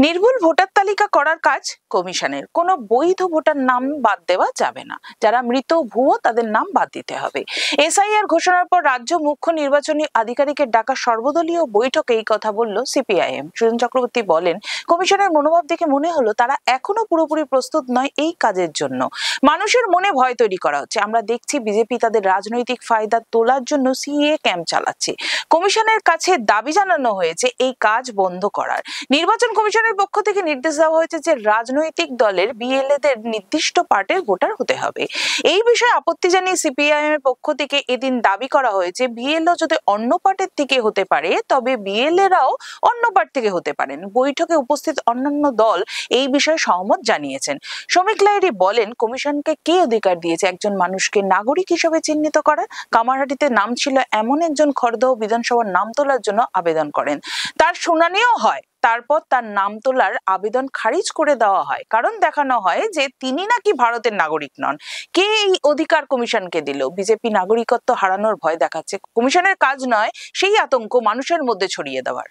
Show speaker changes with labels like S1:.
S1: নির্ভুল ভোটার তালিকা করার কাজ কমিশনের। কোনো বৈধ ভোটার নাম বাদ দেওয়া যাবে না। যারা মৃত ভুয়ো তাদের নাম বাদ দিতে হবে। এসআইআর ঘোষণার পর রাজ্য মুখ্য নির্বাচনী আধিকারিকের ডাকা সর্বদলীয় বৈঠকে এই কথা বলল সিপিআইএম। সুজন চক্রবর্তী বলেন, কমিশনের মনোভাব দেখে মনে হলো তারা এখনো পুরোপুরি প্রস্তুত নয় এই কাজের জন্য। মানুষের মনে ভয় তৈরি করা হচ্ছে। আমরা দেখছি বিজেপি তাদের রাজনৈতিক ফায়দা তোলার জন্য সিএ ক্যাম্প চালাচ্ছে। কমিশনের কাছে দাবি জানানো হয়েছে এই কাজ বন্ধ করার। নির্বাচন কমিশনের পক্ষ থেকে নির্দেশ দেওয়া হয়েছে যে রাজনৈতিক দলের বিএলএদের নির্দিষ্ট পার্টির ভোটার হতে হবে। এই বিষয়ে আপত্তি জানিয়ে সিপিআইএম এর পক্ষ থেকে এদিন দাবি করা হয়েছে বিএলও যদি অন্য পার্টির থেকে হতে পারে তবে বিএলএরাও অন্য পার্টি থেকে হতে পারেন। বৈঠকে উপস্থিত অন্যান্য দল এই বিষয়ে সহমত জানিয়েছেন। শ্রমিক লাহিড়ী বলেন, কমিশনকে কে অধিকার দিয়েছে একজন মানুষকে নাগরিক হিসেবে চিহ্নিত করার? কামারহাটিতে নাম ছিল এমন একজন খড়দহ বিধানসভার নাম তোলার জন্য আবেদন করেন, তার শুনানিও হয়। তারপর তার নাম তোলার আবেদন খারিজ করে দেওয়া হয়, কারণ দেখানো হয় যে তিনি নাকি ভারতের নাগরিক নন। কে এই অধিকার কমিশনকে দিল? বিজেপি নাগরিকত্ব হারানোর ভয় দেখাচ্ছে। কমিশনের কাজ নয় সেই আতঙ্ক মানুষের মধ্যে ছড়িয়ে দেওয়ার।